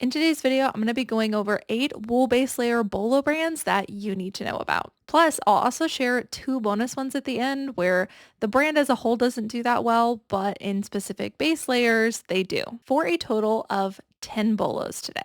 In today's video, I'm going to be going over 8 wool base layer bolo brands that you need to know about. Plus, I'll also share 2 bonus ones at the end where the brand as a whole doesn't do that well, but in specific base layers, they do, for a total of 10 bolos today.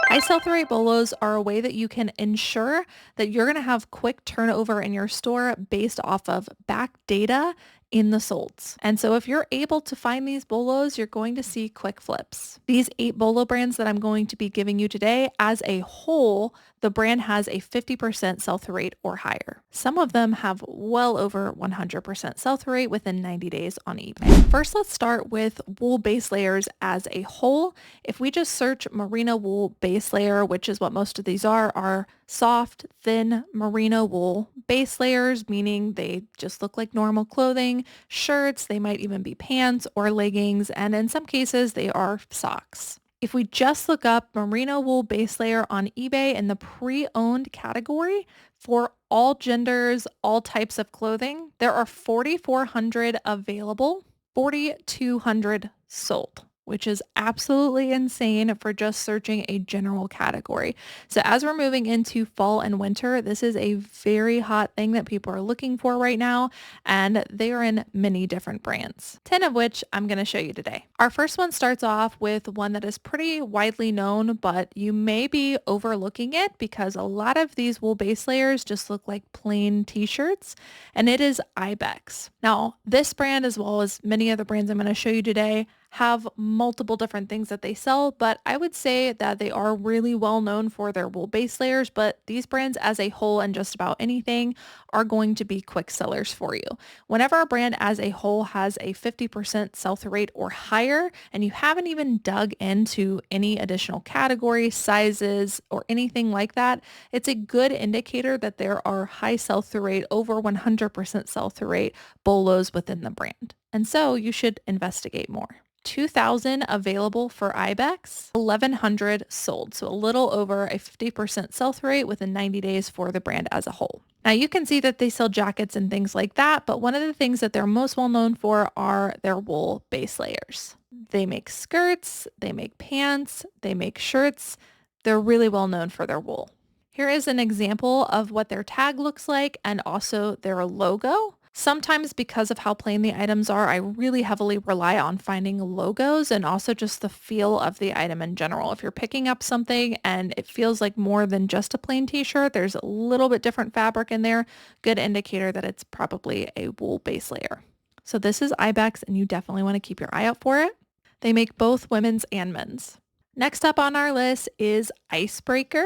High sell-through rate bolos are a way that you can ensure that you're going to have quick turnover in your store based off of back data in the solds. And so if you're able to find these bolos, you're going to see quick flips. These 8 bolo brands that I'm going to be giving you today, as a whole, the brand has a 50% sell-through rate or higher. Some of them have well over 100% sell-through rate within 90 days on eBay. First, let's start with wool base layers as a whole. If we just search merino wool base layer, which is what most of these are soft, thin merino wool base layers, meaning they just look like normal clothing, shirts, they might even be pants or leggings, and in some cases they are socks. If we just look up merino wool base layer on eBay in the pre-owned category for all genders, all types of clothing, there are 4,400 available, 4,200 sold, which is absolutely insane for just searching a general category. So as we're moving into fall and winter, this is a very hot thing that people are looking for right now, and they are in many different brands, 10 of which I'm going to show you today. Our first one starts off with one that is pretty widely known, but you may be overlooking it because a lot of these wool base layers just look like plain t-shirts, and it is Ibex. Now, this brand, as well as many other brands I'm going to show you today, have multiple different things that they sell, but I would say that they are really well known for their wool base layers, but these brands as a whole and just about anything are going to be quick sellers for you. Whenever a brand as a whole has a 50% sell-through rate or higher, and you haven't even dug into any additional categories, sizes, or anything like that, it's a good indicator that there are high sell-through rate, over 100% sell-through rate bolos within the brand. And so you should investigate more. 2,000 available for Ibex, 1,100 sold. So a little over a 50% sell-through rate within 90 days for the brand as a whole. Now you can see that they sell jackets and things like that, but one of the things that they're most well known for are their wool base layers. They make skirts, they make pants, they make shirts. They're really well known for their wool. Here is an example of what their tag looks like and also their logo. Sometimes because of how plain the items are, I really heavily rely on finding logos and also just the feel of the item in general. If you're picking up something and it feels like more than just a plain t-shirt, there's a little bit different fabric in there, good indicator that it's probably a wool base layer. So this is Ibex, and you definitely want to keep your eye out for it. They make both women's and men's. Next up on our list is Icebreaker.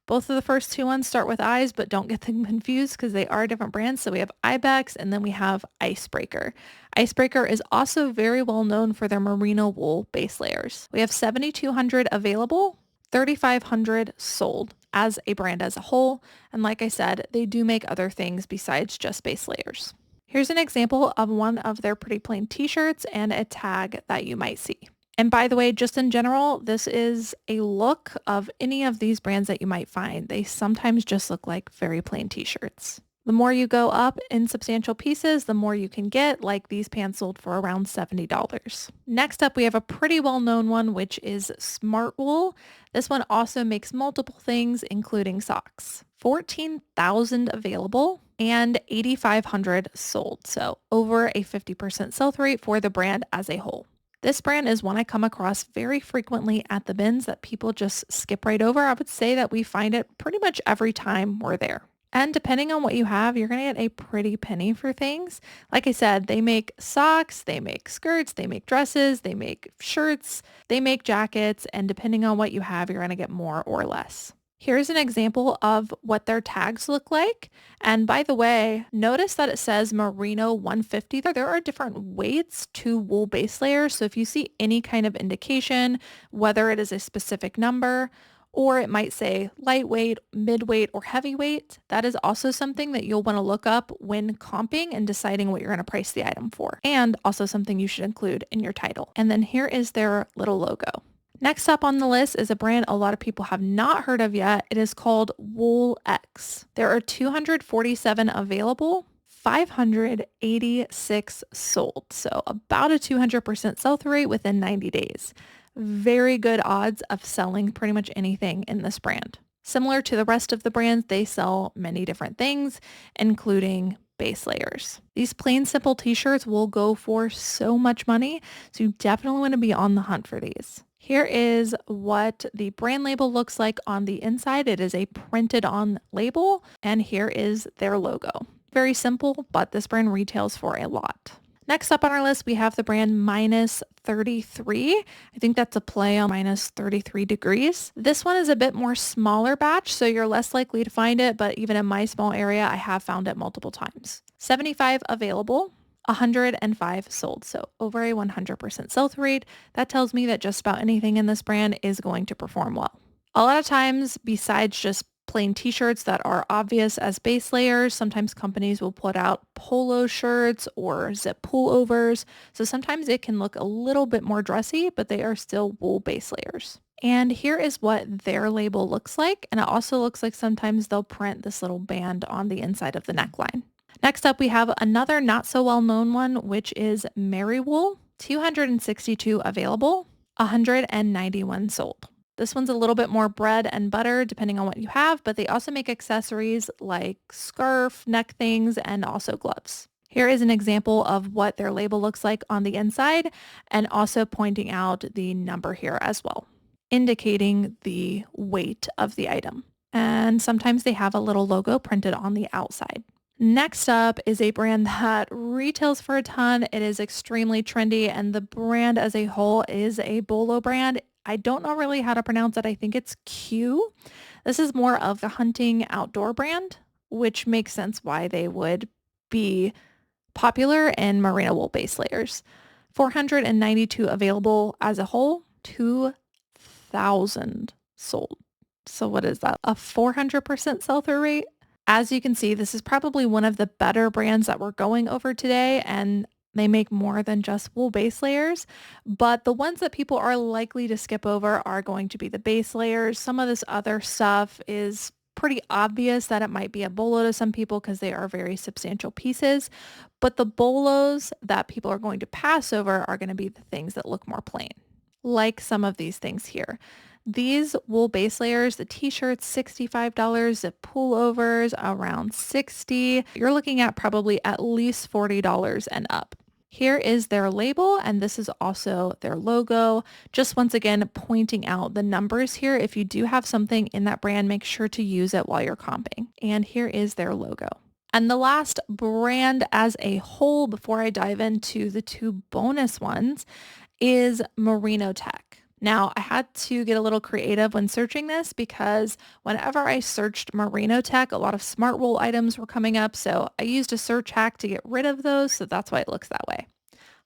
Both of the first 2 ones start with I's, but don't get them confused because they are different brands. So we have Ibex and then we have Icebreaker. Icebreaker is also very well known for their merino wool base layers. We have 7,200 available, 3,500 sold as a brand as a whole. And like I said, they do make other things besides just base layers. Here's an example of one of their pretty plain t-shirts and a tag that you might see. And by the way, just in general, this is a look of any of these brands that you might find. They sometimes just look like very plain t-shirts. The more you go up in substantial pieces, the more you can get, like these pants sold for around $70. Next up, we have a pretty well-known one, which is Smartwool. This one also makes multiple things, including socks. 14,000 available and 8,500 sold. So over a 50% sell-through rate for the brand as a whole. This brand is one I come across very frequently at the bins that people just skip right over. I would say that we find it pretty much every time we're there. And depending on what you have, you're going to get a pretty penny for things. Like I said, they make socks, they make skirts, they make dresses, they make shirts, they make jackets, and depending on what you have, you're going to get more or less. Here's an example of what their tags look like. And by the way, notice that it says Merino 150. There are different weights to wool base layers. So if you see any kind of indication, whether it is a specific number, or it might say lightweight, midweight, or heavyweight, that is also something that you'll want to look up when comping and deciding what you're going to price the item for. And also something you should include in your title. And then here is their little logo. Next up on the list is a brand a lot of people have not heard of yet. It is called WoolX. There are 247 available, 586 sold. So about a 200% sell-through rate within 90 days. very good odds of selling pretty much anything in this brand. Similar to the rest of the brands, they sell many different things, including base layers. These plain simple t-shirts will go for so much money, so you definitely want to be on the hunt for these. Here is what the brand label looks like on the inside. It is a printed on label, and here is their logo. Very simple, but this brand retails for a lot. Next up on our list, we have the brand Minus 33. I think that's a play on minus 33 degrees. This one is a bit more smaller batch, so you're less likely to find it, but even in my small area, I have found it multiple times. 75 available. 105 sold, so over a 100% sell-through rate. That tells me that just about anything in this brand is going to perform well. A lot of times, besides just plain t-shirts that are obvious as base layers, sometimes companies will put out polo shirts or zip pullovers, so sometimes it can look a little bit more dressy, but they are still wool base layers. And here is what their label looks like, and it also looks like sometimes they'll print this little band on the inside of the neckline. Next up, we have another not so well-known one, which is Merrywool. 262 available, 191 sold. This one's a little bit more bread and butter depending on what you have, but they also make accessories like scarf, neck things, and also gloves. Here is an example of what their label looks like on the inside, and also pointing out the number here as well, indicating the weight of the item. And sometimes they have a little logo printed on the outside. Next up is a brand that retails for a ton. It is extremely trendy, and the brand as a whole is a Bolo brand. I don't know really how to pronounce it. I think it's Q. This is more of a hunting outdoor brand, which makes sense why they would be popular in merino wool base layers. 492 available as a whole, 2,000 sold. So what is that? A 400% sell-through rate? As you can see, this is probably one of the better brands that we're going over today, and they make more than just wool base layers, but the ones that people are likely to skip over are going to be the base layers. Some of this other stuff is pretty obvious that it might be a bolo to some people because they are very substantial pieces, but the bolos that people are going to pass over are going to be the things that look more plain, like some of these things here. These wool base layers, the t-shirts, $65, the pullovers around $60. You're looking at probably at least $40 and up. Here is their label, and this is also their logo. Just once again, pointing out the numbers here. If you do have something in that brand, make sure to use it while you're comping. And here is their logo. And the last brand as a whole, before I dive into the two bonus ones, is Marino Tech. Now, I had to get a little creative when searching this because whenever I searched Marino Tech, a lot of Smartwool items were coming up. So I used a search hack to get rid of those. So that's why it looks that way.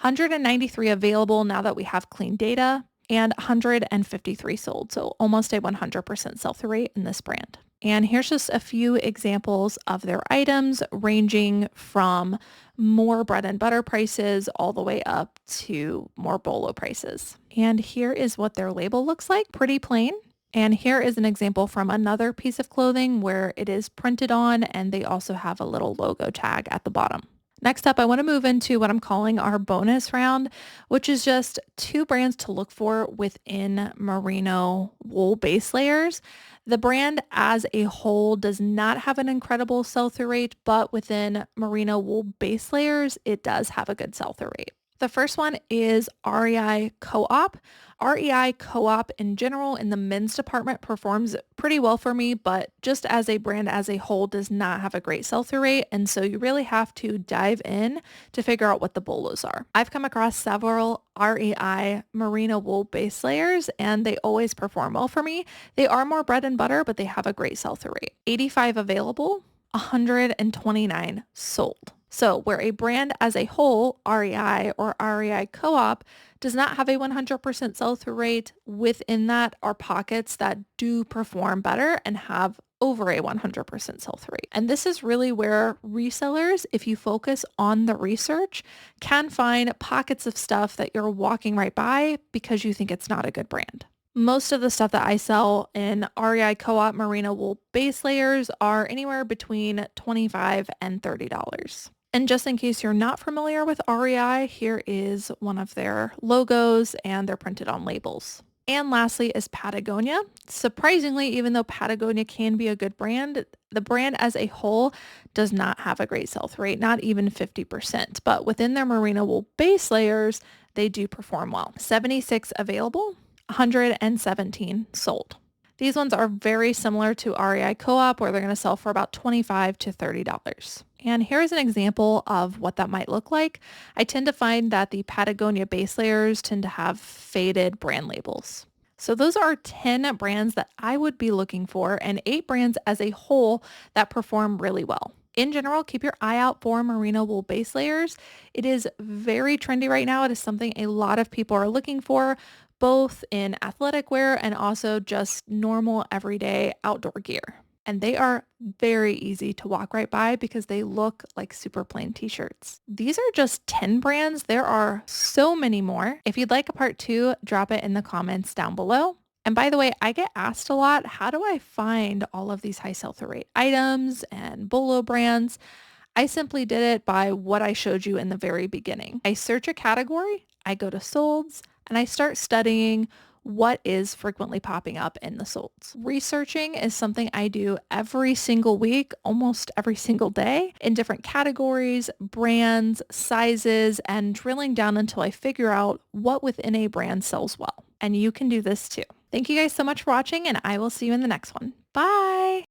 193 available now that we have clean data, and 153 sold. So almost a 100% sell-through rate in this brand. And here's just a few examples of their items ranging from more bread and butter prices all the way up to more bolo prices. And here is what their label looks like, pretty plain. And here is an example from another piece of clothing where it is printed on, and they also have a little logo tag at the bottom. Next up, I want to move into what I'm calling our bonus round, which is just two brands to look for within merino wool base layers. The brand as a whole does not have an incredible sell-through rate, but within merino wool base layers, it does have a good sell-through rate. The first one is REI Co-op. REI Co-op in general in the men's department performs pretty well for me, but just as a brand as a whole does not have a great sell-through rate. And so you really have to dive in to figure out what the bolos are. I've come across several REI merino wool base layers and they always perform well for me. They are more bread and butter, but they have a great sell-through rate. 85 available, 129 sold. So where a brand as a whole, REI or REI Co-op, does not have a 100% sell-through rate, within that are pockets that do perform better and have over a 100% sell-through rate. And this is really where resellers, if you focus on the research, can find pockets of stuff that you're walking right by because you think it's not a good brand. Most of the stuff that I sell in REI Co-op merino wool base layers are anywhere between $25 and $30. And just in case you're not familiar with REI, here is one of their logos and they're printed on labels. And lastly is Patagonia. Surprisingly, even though Patagonia can be a good brand, the brand as a whole does not have a great sell-through rate, not even 50%. But within their merino wool base layers, they do perform well. 76 available, 117 sold. These ones are very similar to REI Co-op where they're going to sell for about $25 to $30. And here's an example of what that might look like. I tend to find that the Patagonia base layers tend to have faded brand labels. So those are 10 brands that I would be looking for and 8 brands as a whole that perform really well. In general, keep your eye out for merino wool base layers. It is very trendy right now. It is something a lot of people are looking for, both in athletic wear and also just normal everyday outdoor gear. And they are very easy to walk right by because they look like super plain t-shirts. These are just 10 brands. There are so many more. If you'd like a part 2, drop it in the comments down below. And by the way, I get asked a lot, how do I find all of these high sell-through rate items and BOLO brands? I simply did it by what I showed you in the very beginning. I search a category, I go to solds, and I start studying what is frequently popping up in the solds. Researching is something I do every single week, almost every single day, in different categories, brands, sizes, and drilling down until I figure out what within a brand sells well. And you can do this too. Thank you guys so much for watching, and I will see you in the next one. Bye!